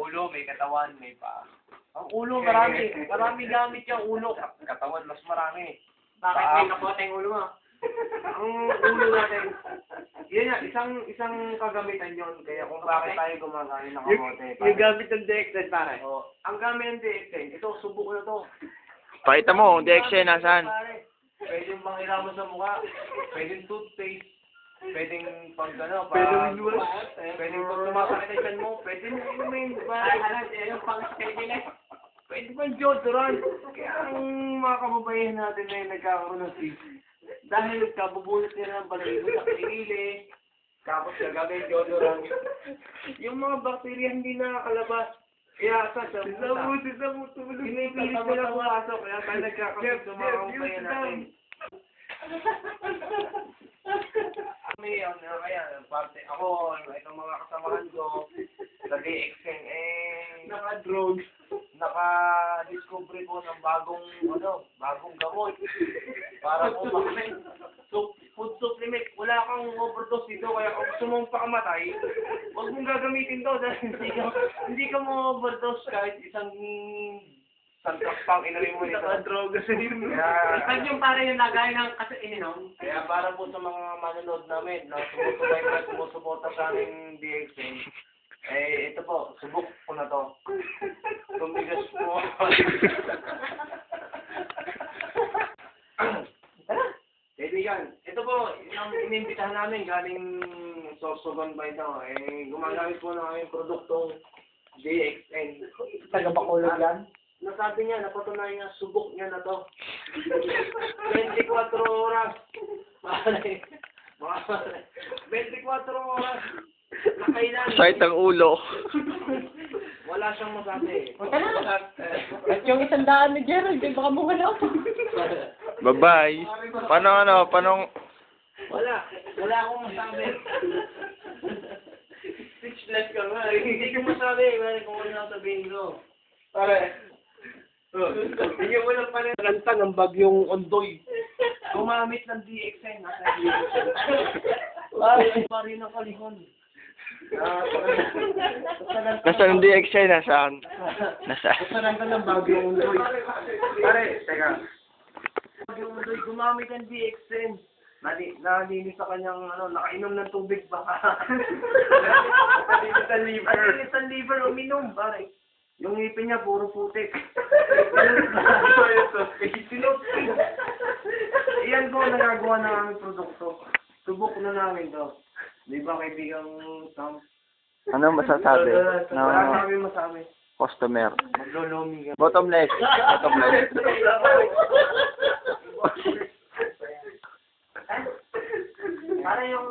ulo, may katawan, may paa. Ang ulo, marami. Marami gamit yung ulo. Katawan, mas marami. Bakit may kapote yung ulo mo? Ang ulo natin, yun yan, isang kagamitan yun. Kaya kung bakit tayo gumagamit ng kamote. Yung gamit ng DXN, pare. Oh, ang gamit ng DXN, ito, subok na to. Pakita mo, DXN nasaan? Pwedeng bang ilamo sa mukha, pwedeng toothpaste, pwedeng pag ano, Pwedeng luwas. pwedeng pag sumasakit ang tiyan mo, pwedeng inumin, Ay, alam, yung pang-schedule eh. pwede pang deodorant. Kaya ang mga kababayan natin na yung nagkakaroon ng sis, dahil kabubulot nila ng balahibo sa kilikili, tapos gagawin deodorant. Yung mga bakterya hindi nakakalabas. Kaya sa tulog. Pinipilit nila pumasok, kaya tayo nagkakapit sa mga kababayan natin. Kami, kaya, parte, ako, itong mga kasamahan ko, sa DXN, Naka-drogue. naka-discovery ko ng bagong gamot. Para po food supplement. Wala kang overdose dito, kaya kung gusto mong pakamatay, huwag mong gagamitin to dahil hindi ka mo overdose kahit isang santak pang inamin mo nito. Naka-drogue kasi yun. Kaya, Yung pare yung lagay ng kasi ininom. kaya para po sa mga manonood namin na sumusuporta sa aming DXN, ito po, subok ko na to. Tumigas po. Kaibigan, ito po, yung inimbitahan namin galing Sorsogon ba ito? Gumagamit po ng aming produktong DXN. Taga-Bacolod yan? Nasabi niya, napatunayan niya, subok niya na to. 24 oras. Pare, 24 oras. Nakailan. Sakit ang ulo. Wala siyang masabi. At yung 100 ni Gerald, baka mo wala pa. Bye-bye. Paano? Wala akong masabi. Speechless ka nga. Hindi ko masabi. Pare, kung ano ang sabihin ko. Pare. Hindi mo lang pare. Kanta ng bagyong Ondoy. Gumamit ng DXN. Pare ng kalihon. Nasaan ang DXN? Nasaan? Nasaan ka ng bagyong Ondoy? Pare, teka. Bagyong Ondoy, gumamit ng DXN. Nalinis sa kanyang, nakainom ng tubig baka. Nalinis ang liver, uminom, pare. Yung ngipin niya, puro putik. Iyan po nagagawa ng aming produkto. Subok na namin to. Di ba kaibigang Sam? Ano masasabi Wala ng kami masabi. customer? Maglolomi ka. Bottomless. Para yung